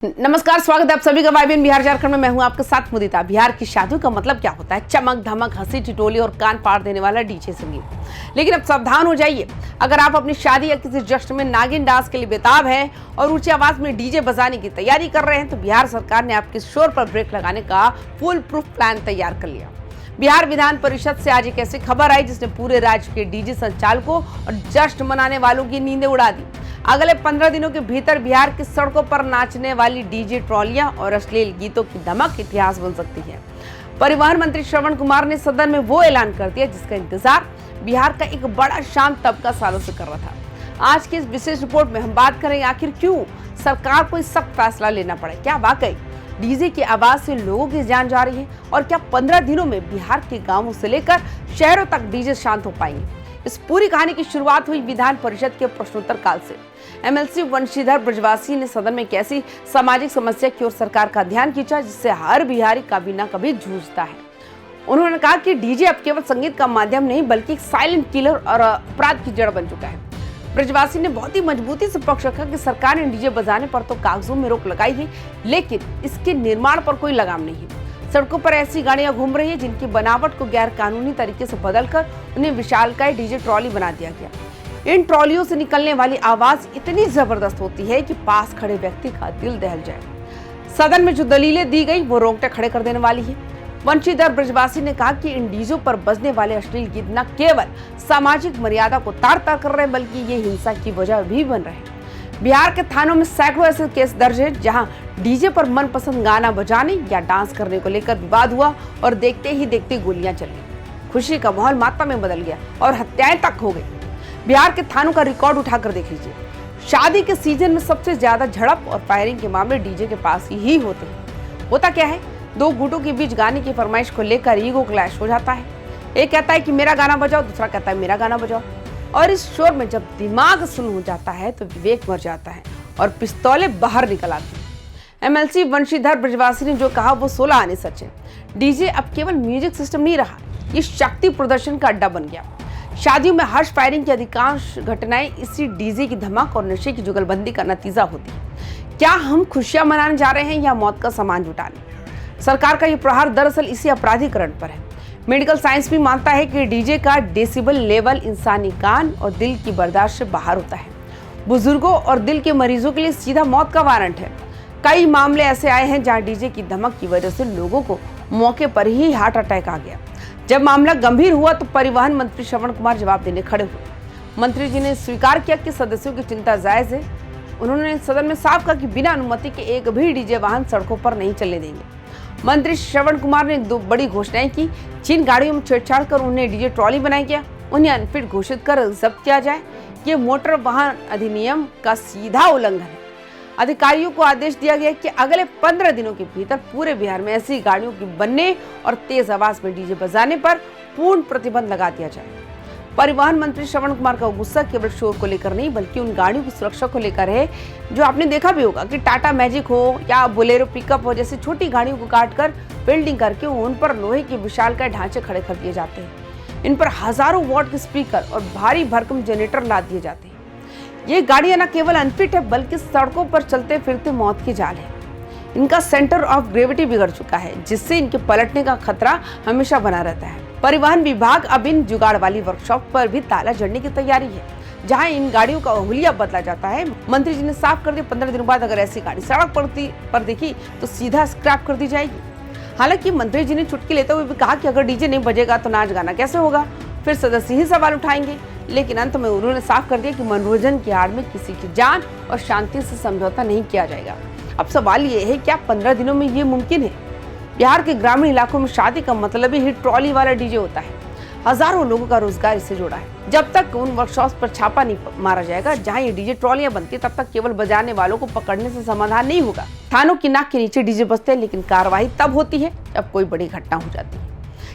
नमस्कार, स्वागत है आप सभी का वाइबीएन बिहार झारखंड में। मैं हूं आपके साथ मुदिता। बिहार की शादियों का मतलब क्या होता है? चमक धमक, हंसी ठिठोली और कान फाड़ देने वाला डीजे संगीत। लेकिन अब सावधान हो जाइए, अगर आप अपनी शादी या किसी जश्न में नागिन डांस के लिए बेताब हैं और ऊंची आवाज में डीजे बजाने की तैयारी कर रहे हैं, तो बिहार सरकार ने आपके शोर पर ब्रेक लगाने का फुल प्रूफ प्लान तैयार कर लिया। बिहार विधान परिषद से आज एक ऐसी खबर आई जिसने पूरे राज्य के डीजे संचालकों और जश्न मनाने वालों की नींदें उड़ा दी। अगले 15 दिनों के भीतर बिहार की सड़कों पर नाचने वाली डीजे ट्रॉलियां और अश्लील गीतों की धमक इतिहास बन सकती है। परिवहन मंत्री श्रवण कुमार ने सदन में वो ऐलान कर दिया जिसका इंतजार बिहार का एक बड़ा शांत तबका सालों से कर रहा था। आज की इस विशेष रिपोर्ट में हम बात करेंगे आखिर क्यों सरकार को इस सख्त फैसला लेना पड़े। क्या वाकई डीजे की आवाज से लोगों की जान जा रही है और क्या 15 दिनों में बिहार के गांवों से लेकर शहरों तक डीजे शांत हो पाएंगे? इस पूरी कहानी की शुरुआत हुई विधान परिषद के प्रश्नोत्तर काल से। एमएलसी वंशीधर ब्रजवासी ने सदन में कैसी सामाजिक समस्या की ओर सरकार का ध्यान खींचा जिससे हर बिहारी कभी ना कभी जूझता है। उन्होंने कहा कि डीजे अब केवल संगीत का माध्यम नहीं बल्कि एक साइलेंट किलर और अपराध की जड़ बन चुका है। ब्रजवासी ने बहुत ही मजबूती से पक्ष रखा कि सरकार ने डीजे बजाने पर तो कागजों में रोक लगाई है, लेकिन इसके निर्माण पर कोई लगाम नहीं है। सड़कों पर ऐसी गाड़ियां घूम रही है जिनकी बनावट को गैर कानूनी तरीके से बदलकर उन्हें विशालकाय डीजे ट्रॉली बना दिया गया। इन ट्रॉलियों से निकलने वाली आवाज इतनी जबरदस्त होती है कि पास खड़े व्यक्ति का दिल दहल जाए। सदन में जो दलीलें दी गई वो रोंगटे खड़े कर देने वाली है। वंशीधर ब्रजवासी ने कहा कि इन डीजों पर बजने वाले अश्लील गीत न केवल सामाजिक मर्यादा को तार तार कर रहे हैं बल्कि ये हिंसा की वजह भी बन रहे हैं। बिहार के थानों में सैकड़ों ऐसे केस दर्ज है जहां डीजे पर मनपसंद गाना बजाने या डांस करने को लेकर विवाद हुआ और देखते ही देखते गोलियां चल गई। खुशी का माहौल मातम में बदल गया और हत्याएं तक हो गई। बिहार के थानों का रिकॉर्ड उठाकर देख लीजिए। शादी के सीजन में सबसे ज्यादा झड़प और फायरिंग के मामले डीजे के पास ही होते हैं। होता क्या है, दो गुटों के बीच गाने की फरमाइश को लेकर ईगो क्लैश हो जाता है। एक कहता है कि मेरा गाना बजाओ, दूसरा कहता है मेरा गाना बजाओ। और इस शोर में जब दिमाग सुन्न हो जाता है तो विवेक मर जाता है और पिस्तौलें बाहर निकल आती हैं। एमएलसी वंशीधर ब्रजवासी ने जो कहा वो 16 आने सच है। डीजे अब केवल म्यूजिक सिस्टम नहीं रहा, ये शक्ति प्रदर्शन का अड्डा बन गया। शादियों में हर्ष फायरिंग की अधिकांश घटनाएं इसी डीजे की धमक और नशे की जुगलबंदी का नतीजा होती है। क्या हम खुशियां मनाने जा रहे हैं या मौत का सामान जुटाने? सरकार का ये प्रहार दरअसल इसी अपराधीकरण पर है। मेडिकल साइंस भी मानता है कि डीजे का डेसिबल लेवल इंसानी कान और दिल की बर्दाश्त से बाहर होता है। बुजुर्गों और दिल के मरीजों के लिए सीधा मौत का वारंट है। कई मामले ऐसे आए हैं जहां डीजे की धमक की वजह से लोगों को मौके पर ही हार्ट अटैक आ गया। जब मामला गंभीर हुआ तो परिवहन मंत्री श्रवण कुमार जवाब देने खड़े हुए। मंत्री जी ने स्वीकार किया कि सदस्यों की चिंता जायज है। उन्होंने सदन में साफ कहा कि बिना अनुमति के एक भी डीजे वाहन सड़कों पर नहीं चलने देंगे। मंत्री श्रवण कुमार ने दो बड़ी घोषणाएं की। जिन गाड़ियों में छेड़छाड़ कर उन्हें डीजे ट्रॉली बनाया गया उन्हें अनफिट घोषित कर जब्त किया जाए। ये मोटर वाहन अधिनियम का सीधा उल्लंघन है। अधिकारियों को आदेश दिया गया कि अगले 15 दिनों के भीतर पूरे बिहार में ऐसी गाड़ियों के बनने और तेज आवाज में डीजे बजाने पर पूर्ण प्रतिबंध लगा दिया जाए। परिवहन मंत्री श्रवण कुमार का गुस्सा केवल शोर को लेकर नहीं बल्कि उन गाड़ियों की सुरक्षा को लेकर है जो आपने देखा भी होगा कि टाटा मैजिक हो या बोलेरो पिकअप हो जैसी छोटी गाड़ियों को काटकर बिल्डिंग करके उन पर लोहे के विशालकाय ढांचे खड़े कर दिए जाते हैं। इन पर हजारों वॉट के स्पीकर और भारी भरकम जनरेटर लाद दिए जाते हैं। ये गाड़ियां न केवल अनफिट है बल्कि सड़कों पर चलते फिरते मौत की जाल है। इनका सेंटर ऑफ ग्रेविटी बिगड़ चुका है जिससे इनके पलटने का खतरा हमेशा बना रहता है। परिवहन विभाग अब इन जुगाड़ वाली वर्कशॉप पर भी ताला जड़ने की तैयारी है जहां इन गाड़ियों का हुलिया बदला जाता है। मंत्री जी ने साफ कर दिया 15 दिनों बाद अगर ऐसी गाड़ी सड़क पर दिखी तो सीधा स्क्रैप कर दी जाएगी। हालांकि मंत्री जी ने चुटकी लेते हुए भी कहा कि अगर डीजे नहीं बजेगा तो नाच गाना कैसे होगा, फिर सदस्य ही सवाल उठाएंगे। लेकिन अंत में उन्होंने साफ कर दिया कि मनोरंजन की आड़ में किसी की जान और शांति से समझौता नहीं किया जाएगा। अब सवाल ये है क्या 15 दिनों में ये मुमकिन है? बिहार के ग्रामीण इलाकों में शादी का मतलब ही ट्रॉली वाला डीजे होता है। हजारों लोगों का रोजगार इससे जुड़ा है। जब तक उन वर्कशॉप पर छापा नहीं मारा जाएगा जहां ये डीजे ट्रॉलियां बनती है तब तक केवल बजाने वालों को पकड़ने से समाधान नहीं होगा। थानों की नाक के नीचे डीजे बजते हैं लेकिन कार्रवाई तब होती है जब कोई बड़ी घटना हो जाती है।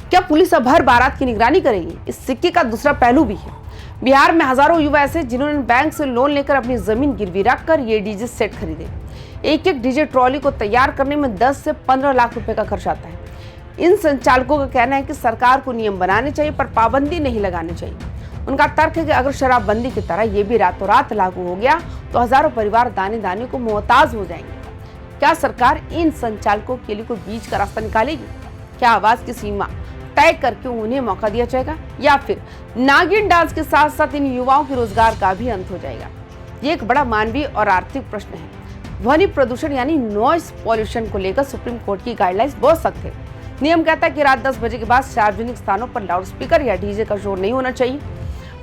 क्या पुलिस अब हर बारात की निगरानी करेगी? इस सिक्के का दूसरा पहलू भी है। बिहार में हजारों युवा ऐसे जिन्होंने बैंक से लोन लेकर अपनी जमीन गिरवी रखकर ये डीजे सेट खरीदे। एक एक डीजे ट्रॉली को तैयार करने में 10 से 15 लाख रुपए का खर्च आता है। इन संचालकों का कहना है कि सरकार को नियम बनाने चाहिए पर पाबंदी नहीं लगानी चाहिए। उनका तर्क है कि अगर शराबबंदी की तरह ये भी रातों रात लागू हो गया तो हजारों परिवार दाने दाने को मोहताज हो जाएंगे। क्या सरकार इन संचालकों के लिए कोई बीच का रास्ता निकालेगी? क्या आवाज की सीमा तय करके उन्हें मौका दिया जाएगा, या फिर नागिन डांस के साथ साथ इन युवाओं के रोजगार का भी अंत हो जाएगा? ये एक बड़ा मानवीय और आर्थिक प्रश्न है। ध्वनि प्रदूषण यानी नॉइस पॉल्यूशन को लेकर सुप्रीम कोर्ट की गाइडलाइंस बहुत सख्त है। नियम कहता है कि रात 10 बजे के बाद सार्वजनिक स्थानों पर लाउड स्पीकर या डीजे का शोर नहीं होना चाहिए।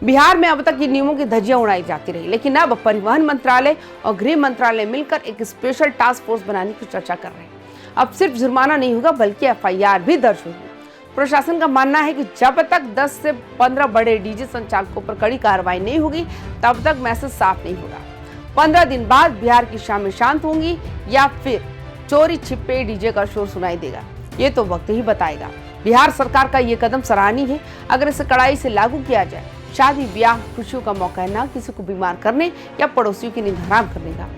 बिहार में अब तक इन नियमों की धज्जियां उड़ाई जाती रही, लेकिन अब परिवहन मंत्रालय और गृह मंत्रालय मिलकर एक स्पेशल टास्क फोर्स बनाने की चर्चा कर रहे हैं। अब सिर्फ जुर्माना नहीं होगा बल्कि FIR भी दर्ज होगी। प्रशासन का मानना है कि जब तक 10 से 15 बड़े डीजे संचालकों पर कड़ी कार्रवाई नहीं होगी तब तक मैसेज साफ नहीं होगा। 15 दिन बाद बिहार की शामें शांत होंगी या फिर चोरी छिपे डीजे का शोर सुनाई देगा, ये तो वक्त ही बताएगा। बिहार सरकार का ये कदम सराहनीय है। अगर इसे कड़ाई से लागू किया जाए, शादी ब्याह खुशियों का मौका है, ना किसी को बीमार करने या पड़ोसियों की नींद हराम करने का।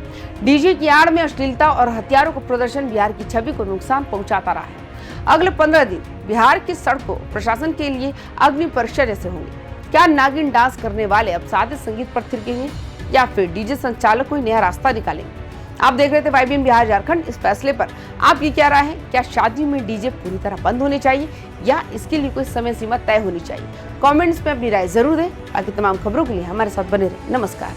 डीजे की आड़ में अश्लीलता और हथियारों का प्रदर्शन बिहार की छवि को नुकसान पहुंचाता रहा है। अगले 15 दिन बिहार की सड़कों प्रशासन के लिए अग्नि परीक्षा जैसे होंगे। क्या नागिन डांस करने वाले अब सादे संगीत पर थिरकेंगे या फिर डीजे संचालक कोई नया रास्ता निकालेंगे? आप देख रहे थे YBN बिहार झारखंड। इस फैसले पर आपकी क्या राय है? क्या शादी में डीजे पूरी तरह बंद होने चाहिए या इसके लिए कोई समय सीमा तय होनी चाहिए? कमेंट्स में अपनी राय जरूर दें। बाकी तमाम खबरों के लिए हमारे साथ बने रहें। नमस्कार।